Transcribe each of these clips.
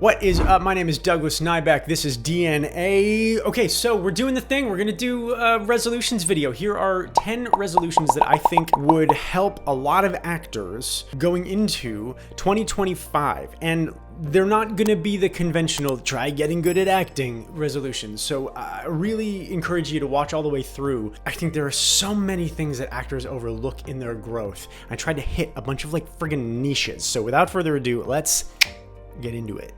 What is up? My name is Douglas Nyback. This is DNA. Okay, so we're doing the thing. We're gonna do a resolutions video. Here are 10 resolutions that I think would help a lot of actors going into 2025. And they're not gonna be the conventional try getting good at acting resolutions. So I really encourage you to watch all the way through. I think there are so many things that actors overlook in their growth. I tried to hit a bunch of like friggin' niches. So without further ado, let's get into it.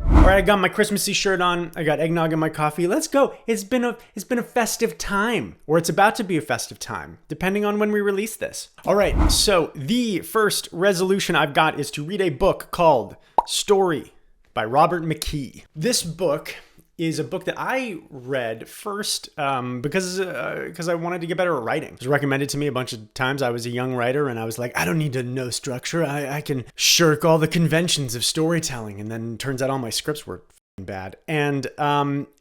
All right, I got my Christmassy shirt on. I got eggnog in my coffee. Let's go. It's been a festive time, or it's about to be a festive time, depending on when we release this. All right, so the first resolution I've got is to read a book called Story by Robert McKee. This book is a book that I read first because I wanted to get better at writing. It was recommended to me a bunch of times. I was a young writer and I was like, I don't need to know structure. I can shirk all the conventions of storytelling. And then turns out all my scripts were bad. And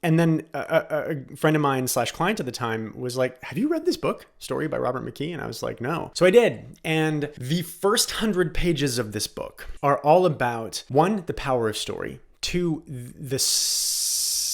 then a friend of mine / client at the time was like, have you read this book, Story by Robert McKee? And I was like, no. So I did. And the first 100 pages of this book are all about, one, the power of story, two, the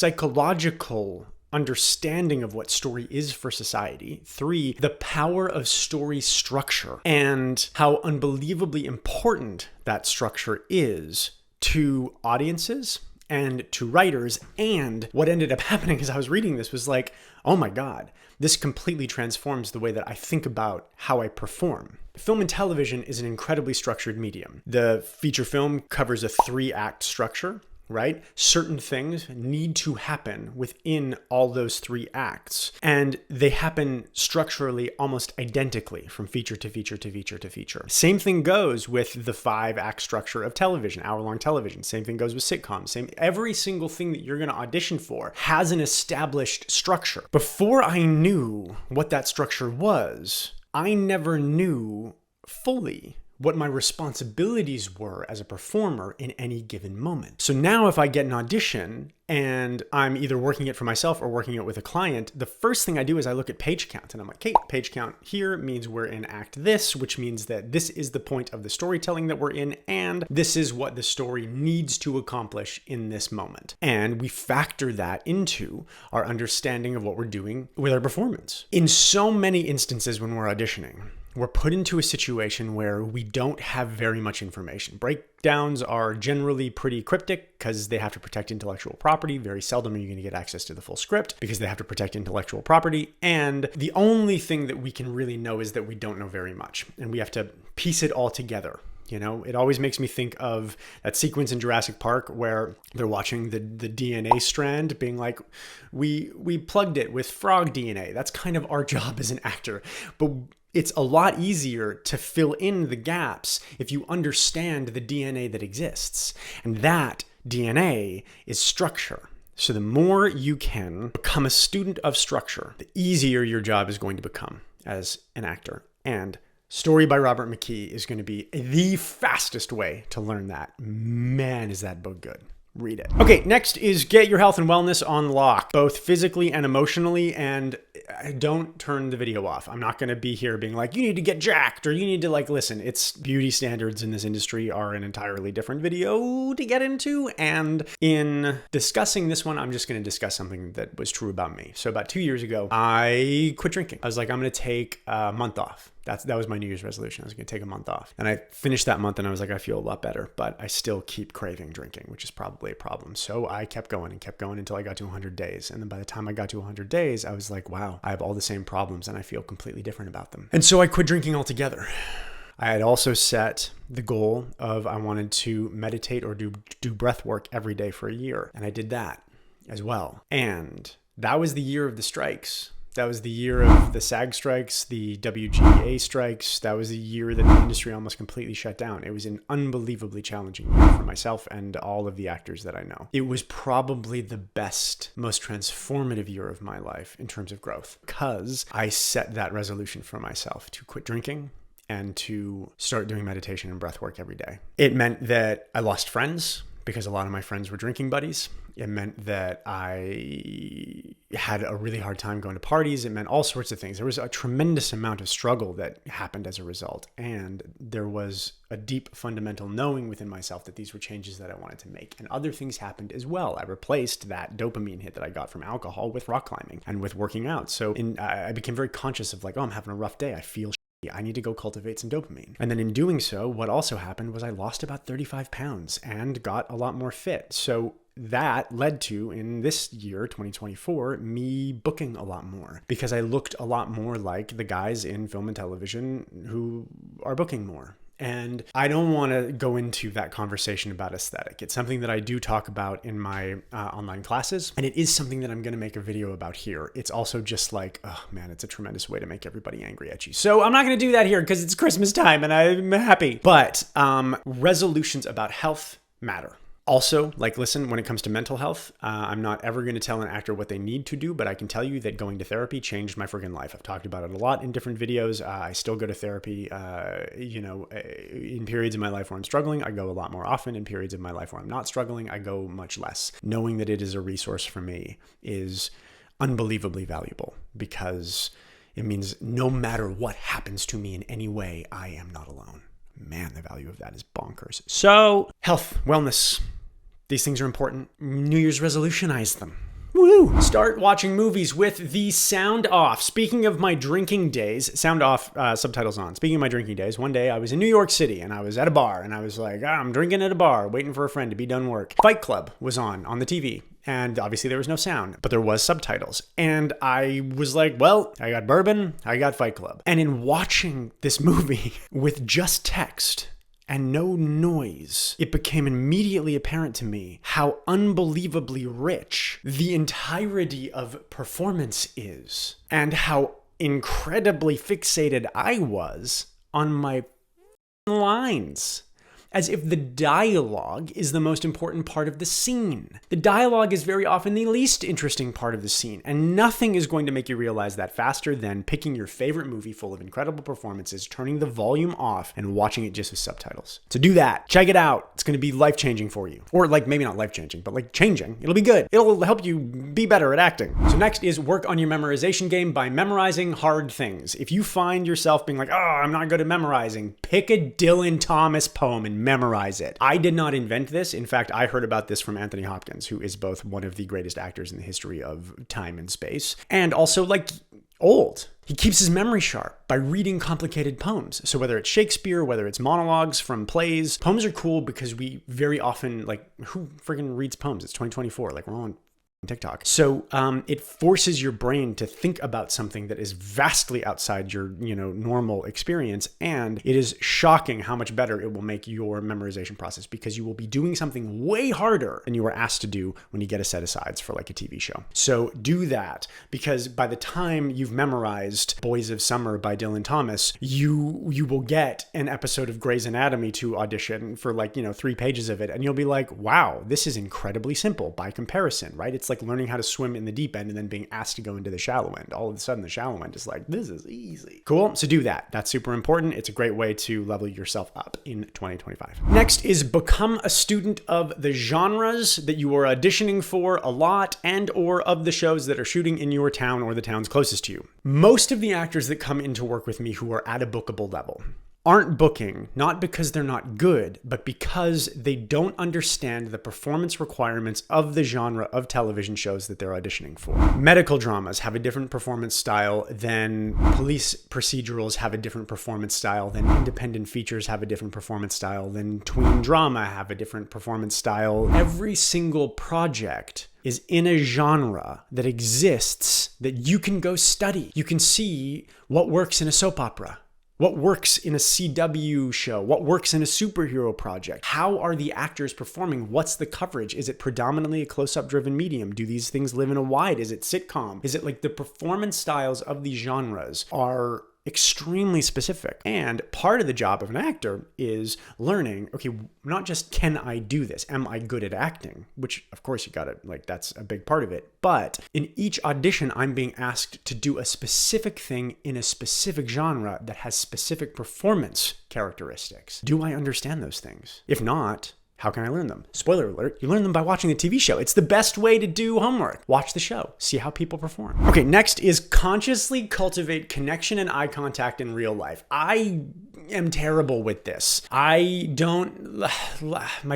psychological understanding of what story is for society, three, the power of story structure and how unbelievably important that structure is to audiences and to writers. And what ended up happening as I was reading this was like, oh my God, this completely transforms the way that I think about how I perform. Film and television is an incredibly structured medium. The feature film covers a 3-act structure, right? Certain things need to happen within all those 3 acts, and they happen structurally almost identically from feature to feature to feature to feature. Same thing goes with the 5-act structure of television, hour-long television. Same thing goes with sitcoms. Every single thing that you're going to audition for has an established structure. Before I knew what that structure was, I never knew fully what my responsibilities were as a performer in any given moment. So now if I get an audition and I'm either working it for myself or working it with a client, the first thing I do is I look at page count and I'm like, okay, page count here means we're in act this, which means that this is the point of the storytelling that we're in, and this is what the story needs to accomplish in this moment. And we factor that into our understanding of what we're doing with our performance. In so many instances when we're auditioning, we're put into a situation where we don't have very much information. Breakdowns are generally pretty cryptic because they have to protect intellectual property. Very seldom are you going to get access to the full script because they have to protect intellectual property. And the only thing that we can really know is that we don't know very much. And we have to piece it all together. You know, it always makes me think of that sequence in Jurassic Park where they're watching the DNA strand being like, we plugged it with frog DNA. That's kind of our job as an actor. But it's a lot easier to fill in the gaps if you understand the DNA that exists. And that DNA is structure. So the more you can become a student of structure, the easier your job is going to become as an actor. And Story by Robert McKee is going to be the fastest way to learn that. Man, is that book good. Read it. Okay, next is get your health and wellness on lock, both physically and emotionally, and don't turn the video off. I'm not going to be here being like, you need to get jacked, or you need to listen, it's beauty standards in this industry are an entirely different video to get into. And in discussing this one, I'm just going to discuss something that was true about me. So about 2 years ago, I quit drinking. I was like, I'm going to take a month off. That was my New Year's resolution. I was going to take a month off. And I finished that month and I was like, I feel a lot better, but I still keep craving drinking, which is probably a problem. So I kept going until I got to 100 days. And then by the time I got to 100 days, I was like, wow, I have all the same problems and I feel completely different about them. And so I quit drinking altogether. I had also set the goal of I wanted to meditate or do breath work every day for a year. And I did that as well. And that was the year of the strikes. That was the year of the SAG strikes, the WGA strikes. That was the year that the industry almost completely shut down. It was an unbelievably challenging year for myself and all of the actors that I know. It was probably the best, most transformative year of my life in terms of growth because I set that resolution for myself to quit drinking and to start doing meditation and breath work every day. It meant that I lost friends because a lot of my friends were drinking buddies. It meant that I had a really hard time going to parties. It meant all sorts of things. There was a tremendous amount of struggle that happened as a result. And there was a deep fundamental knowing within myself that these were changes that I wanted to make. And other things happened as well. I replaced that dopamine hit that I got from alcohol with rock climbing and with working out. So I became very conscious of like, oh, I'm having a rough day. I feel I need to go cultivate some dopamine. And then in doing so, what also happened was I lost about 35 pounds and got a lot more fit. So that led to, in this year, 2024, me booking a lot more because I looked a lot more like the guys in film and television who are booking more. And I don't want to go into that conversation about aesthetic. It's something that I do talk about in my online classes, and it is something that I'm going to make a video about here. It's also just like, oh man, it's a tremendous way to make everybody angry at you. So I'm not going to do that here because it's Christmas time and I'm happy. But resolutions about health matter. Also, like, listen, when it comes to mental health, I'm not ever going to tell an actor what they need to do, but I can tell you that going to therapy changed my friggin' life. I've talked about it a lot in different videos. I still go to therapy, in periods of my life where I'm struggling, I go a lot more often. In periods of my life where I'm not struggling, I go much less. Knowing that it is a resource for me is unbelievably valuable because it means no matter what happens to me in any way, I am not alone. Man, the value of that is bonkers. So, health, wellness. These things are important. New Year's resolutionize them. Woo! Start watching movies with the sound off. Speaking of my drinking days, sound off, subtitles on. Speaking of my drinking days, one day I was in New York City and I was at a bar and I was like, I'm drinking at a bar, waiting for a friend to be done work. Fight Club was on the TV. And obviously there was no sound, but there was subtitles. And I was like, well, I got bourbon, I got Fight Club. And in watching this movie with just text and no noise, it became immediately apparent to me how unbelievably rich the entirety of performance is and how incredibly fixated I was on my lines. As if the dialogue is the most important part of the scene. The dialogue is very often the least interesting part of the scene, and nothing is going to make you realize that faster than picking your favorite movie full of incredible performances, turning the volume off, and watching it just with subtitles. So do that. Check it out. It's going to be life-changing for you. Or like maybe not life-changing, but like changing. It'll be good. It'll help you be better at acting. So next is work on your memorization game by memorizing hard things. If you find yourself being like, oh, I'm not good at memorizing, pick a Dylan Thomas poem and memorize it. I did not invent this. In fact, I heard about this from Anthony Hopkins, who is both one of the greatest actors in the history of time and space, and also like old. He keeps his memory sharp by reading complicated poems. So whether it's Shakespeare, whether it's monologues from plays, poems are cool because we very often, like, who friggin' reads poems? It's 2024. Like, we're on TikTok. So it forces your brain to think about something that is vastly outside your, normal experience. And it is shocking how much better it will make your memorization process because you will be doing something way harder than you were asked to do when you get a set asides for like a TV show. So do that because by the time you've memorized Boys of Summer by Dylan Thomas, you will get an episode of Grey's Anatomy to audition for 3 pages of it. And you'll be like, wow, this is incredibly simple by comparison, right? It's like learning how to swim in the deep end and then being asked to go into the shallow end. All of a sudden, the shallow end is like, this is easy. Cool. So do that. That's super important. It's a great way to level yourself up in 2025. Next is become a student of the genres that you are auditioning for a lot and or of the shows that are shooting in your town or the towns closest to you. Most of the actors that come into work with me who are at a bookable level aren't booking, not because they're not good, but because they don't understand the performance requirements of the genre of television shows that they're auditioning for. Medical dramas have a different performance style than police procedurals have a different performance style, than independent features have a different performance style, than tween drama have a different performance style. Every single project is in a genre that exists that you can go study. You can see what works in a soap opera. What works in a CW show? What works in a superhero project? How are the actors performing? What's the coverage? Is it predominantly a close-up driven medium? Do these things live in a wide? Is it sitcom? Is it like the performance styles of these genres are extremely specific. And part of the job of an actor is learning, okay, not just can I do this? Am I good at acting? Which of course you gotta, that's a big part of it. But in each audition, I'm being asked to do a specific thing in a specific genre that has specific performance characteristics. Do I understand those things? If not, How can I learn them? Spoiler alert, you learn them by watching the TV show. It's the best way to do homework. Watch the show, see how people perform. Okay, next is consciously cultivate connection and eye contact in real life. I am terrible with this. My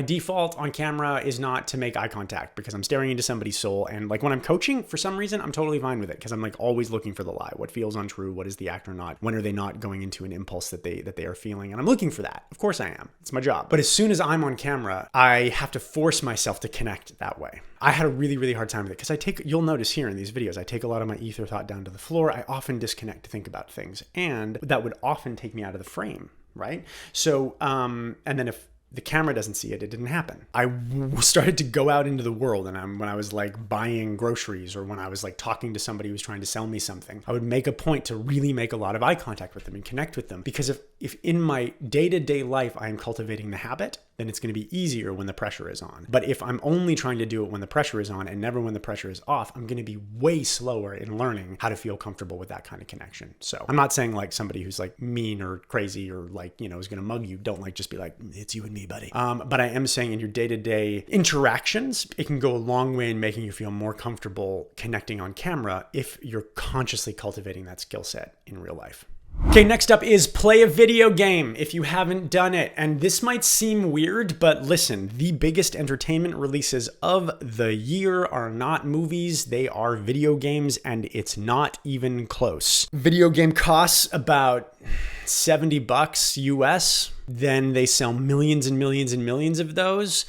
default on camera is not to make eye contact because I'm staring into somebody's soul. And like when I'm coaching, for some reason, I'm totally fine with it because I'm like always looking for the lie. What feels untrue? What is the actor not? When are they not going into an impulse that they are feeling? And I'm looking for that. Of course I am. It's my job. But as soon as I'm on camera, I have to force myself to connect that way. I had a really, really hard time with it because you'll notice here in these videos, I take a lot of my ether thought down to the floor. I often disconnect to think about things, and that would often take me out of the frame, right? So, and then if the camera doesn't see it, it didn't happen. I started to go out into the world, and when I was like buying groceries or when I was like talking to somebody who was trying to sell me something, I would make a point to really make a lot of eye contact with them and connect with them. Because if in my day-to-day life I am cultivating the habit, then it's going to be easier when the pressure is on. But if I'm only trying to do it when the pressure is on and never when the pressure is off, I'm going to be way slower in learning how to feel comfortable with that kind of connection. So I'm not saying like somebody who's like mean or crazy or like, is going to mug you, don't like just be like, it's you and me, buddy. But I am saying in your day-to-day interactions, it can go a long way in making you feel more comfortable connecting on camera if you're consciously cultivating that skill set in real life. Okay, next up is play a video game if you haven't done it. And this might seem weird, but listen, the biggest entertainment releases of the year are not movies, they are video games, and it's not even close. Video game costs about $70 US. Then they sell millions and millions and millions of those.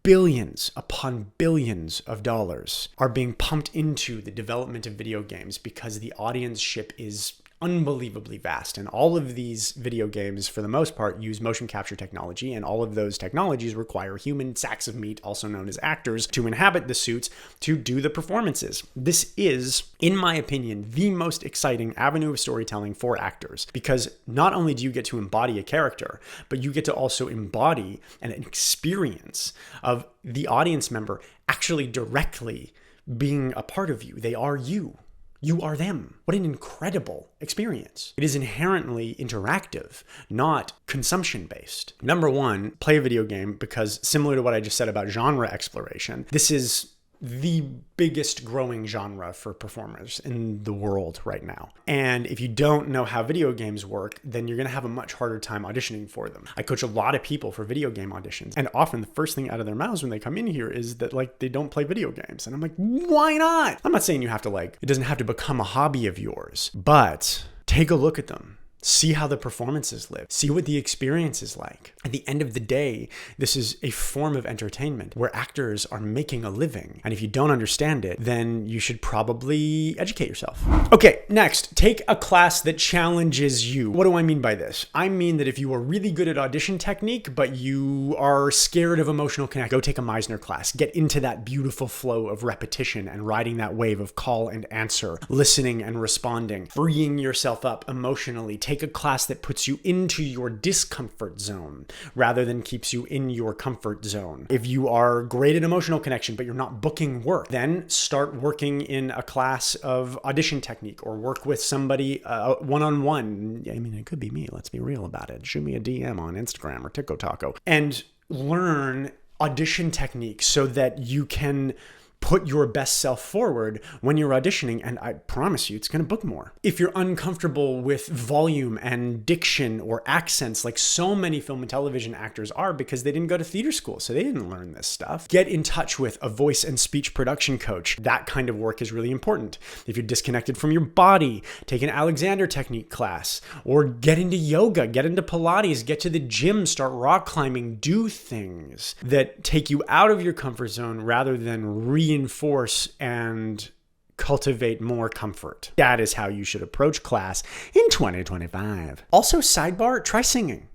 Billions upon billions of dollars are being pumped into the development of video games because the audience ship is unbelievably vast. And all of these video games, for the most part, use motion capture technology, and all of those technologies require human sacks of meat, also known as actors, to inhabit the suits to do the performances. This is, in my opinion, the most exciting avenue of storytelling for actors, because not only do you get to embody a character, but you get to also embody an experience of the audience member actually directly being a part of you. They are you. You are them. What an incredible experience. It is inherently interactive, not consumption-based. Number one, play a video game because similar to what I just said about genre exploration, this is the biggest growing genre for performers in the world right now. And if you don't know how video games work, then you're going to have a much harder time auditioning for them. I coach a lot of people for video game auditions, and often the first thing out of their mouths when they come in here is that like they don't play video games. And I'm like, why not? I'm not saying you have to it doesn't have to become a hobby of yours, but take a look at them. See how the performances live. See what the experience is like. At the end of the day, this is a form of entertainment where actors are making a living. And if you don't understand it, then you should probably educate yourself. Okay, next, take a class that challenges you. What do I mean by this? I mean that if you are really good at audition technique, but you are scared of emotional connect, go take a Meisner class. Get into that beautiful flow of repetition and riding that wave of call and answer, listening and responding, freeing yourself up emotionally. Take a class that puts you into your discomfort zone rather than keeps you in your comfort zone. If you are great at emotional connection, but you're not booking work, then start working in a class of audition technique or work with somebody one-on-one. I mean, it could be me. Let's be real about it. Shoot me a DM on Instagram or TikTok and learn audition technique so that you can put your best self forward when you're auditioning, and I promise you it's going to book more. If you're uncomfortable with volume and diction or accents, like so many film and television actors are because they didn't go to theater school, so they didn't learn this stuff, get in touch with a voice and speech production coach. That kind of work is really important. If you're disconnected from your body, take an Alexander technique class, or get into yoga, get into Pilates, get to the gym, start rock climbing, do things that take you out of your comfort zone rather than reinforce and cultivate more comfort. That is how you should approach class in 2025. Also, sidebar, try singing.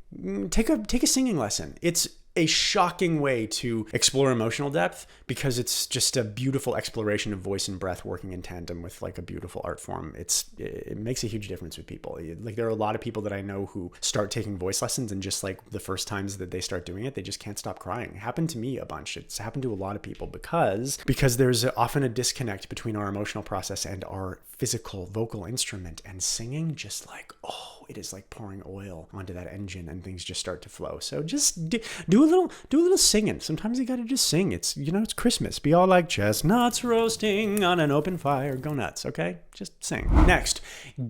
Take a singing lesson. It's a shocking way to explore emotional depth because it's just a beautiful exploration of voice and breath working in tandem with like a beautiful art form. It makes a huge difference with people. Like there are a lot of people that I know who start taking voice lessons and just like the first times that they start doing it, they just can't stop crying. It happened to me a bunch. It's happened to a lot of people because there's often a disconnect between our emotional process and our physical vocal instrument, and singing just like, oh, it is like pouring oil onto that engine and things just start to flow. So just do a little singing. Sometimes you got to just sing. It's, it's Christmas. Be all like chestnuts roasting on an open fire. Go nuts, okay? Just sing. Next,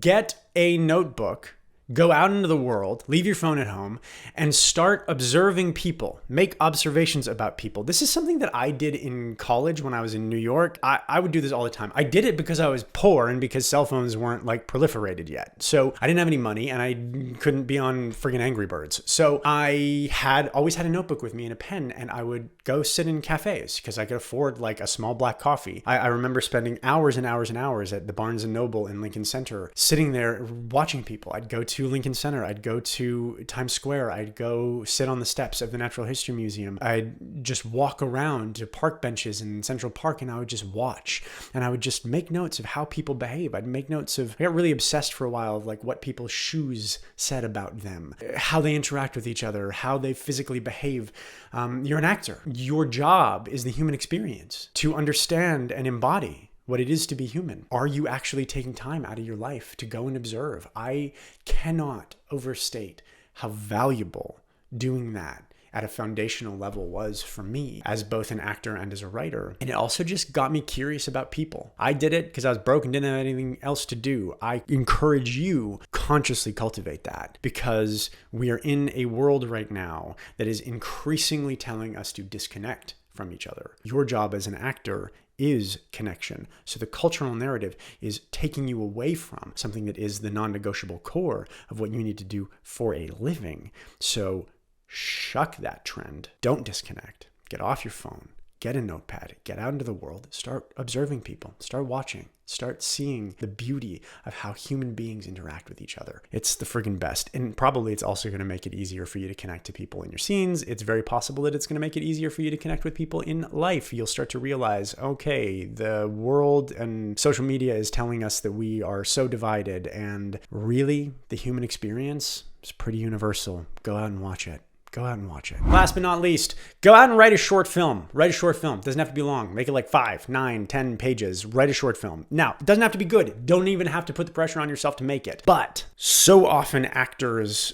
get a notebook. Go out into the world, leave your phone at home, and start observing people. Make observations about people. This is something that I did in college when I was in New York. I would do this all the time. I did it because I was poor and because cell phones weren't like proliferated yet. So I didn't have any money and I couldn't be on friggin' Angry Birds. So I always had a notebook with me and a pen, and I would go sit in cafes because I could afford like a small black coffee. I remember spending hours and hours and hours at the Barnes & Noble in Lincoln Center, sitting there watching people. I'd go to Lincoln Center. I'd go to Times Square. I'd go sit on the steps of the Natural History Museum. I'd just walk around to park benches in Central Park, and I would just watch. And I would just make notes of how people behave. I got really obsessed for a while of like what people's shoes said about them, how they interact with each other, how they physically behave. You're an actor. Your job is the human experience, to understand and embody what it is to be human. Are you actually taking time out of your life to go and observe? I cannot overstate how valuable doing that at a foundational level was for me as both an actor and as a writer. And it also just got me curious about people. I did it because I was broke and didn't have anything else to do. I encourage you consciously cultivate that, because we are in a world right now that is increasingly telling us to disconnect from each other. Your job as an actor is connection. So the cultural narrative is taking you away from something that is the non-negotiable core of what you need to do for a living. So shuck that trend. Don't disconnect. Get off your phone. Get a notepad. Get out into the world. Start observing people. Start watching. Start seeing the beauty of how human beings interact with each other. It's the friggin' best. And probably it's also going to make it easier for you to connect to people in your scenes. It's very possible that it's going to make it easier for you to connect with people in life. You'll start to realize, okay, the world and social media is telling us that we are so divided, and really the human experience is pretty universal. Go out and watch it. Go out and watch it. Last but not least, go out and write a short film. Write a short film. Doesn't have to be long. Make it like 5, 9, 10 pages. Write a short film. Now, it doesn't have to be good. Don't even have to put the pressure on yourself to make it. But so often actors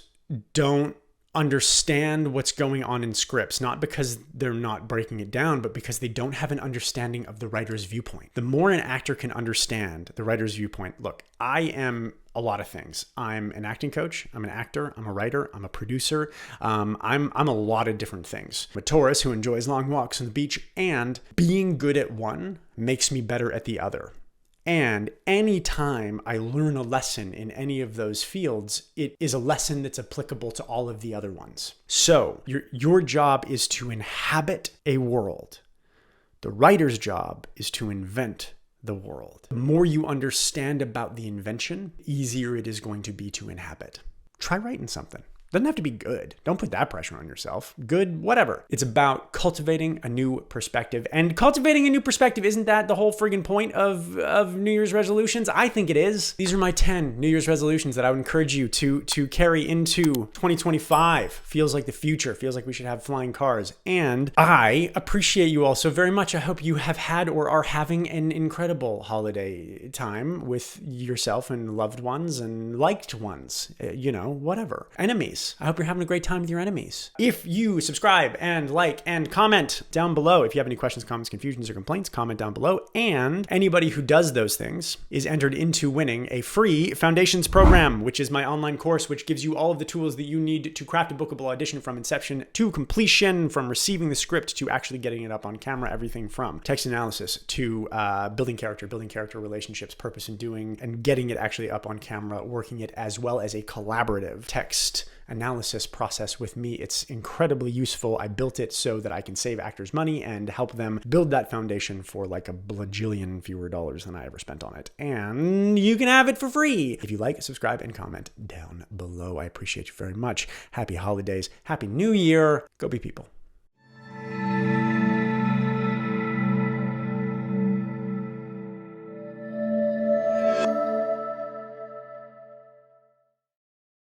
don't understand what's going on in scripts, not because they're not breaking it down, but because they don't have an understanding of the writer's viewpoint. The more an actor can understand the writer's viewpoint, look, I am a lot of things. I'm an acting coach. I'm an actor. I'm a writer. I'm a producer. I'm a lot of different things. I'm a Taurus who enjoys long walks on the beach, and being good at one makes me better at the other. And anytime I learn a lesson in any of those fields, it is a lesson that's applicable to all of the other ones. So your job is to inhabit a world. The writer's job is to invent the world. The more you understand about the invention, the easier it is going to be to inhabit. Try writing something. Doesn't have to be good. Don't put that pressure on yourself. Good, whatever. It's about cultivating a new perspective. And cultivating a new perspective, isn't that the whole friggin' point of New Year's resolutions? I think it is. These are my 10 New Year's resolutions that I would encourage you to carry into 2025. Feels like the future. Feels like we should have flying cars. And I appreciate you all so very much. I hope you have had or are having an incredible holiday time with yourself and loved ones and liked ones. Whatever. Enemies. I hope you're having a great time with your enemies. If you subscribe and like and comment down below, if you have any questions, comments, confusions, or complaints, comment down below. And anybody who does those things is entered into winning a free Foundations program, which is my online course, which gives you all of the tools that you need to craft a bookable audition from inception to completion, from receiving the script to actually getting it up on camera, everything from text analysis to building character relationships, purpose in doing, and getting it actually up on camera, working it as well as a collaborative text analysis process with me. It's incredibly useful. I built it so that I can save actors money and help them build that foundation for like a blajillion fewer dollars than I ever spent on it. And you can have it for free. If you like, subscribe, and comment down below. I appreciate you very much. Happy holidays. Happy New Year. Go be people.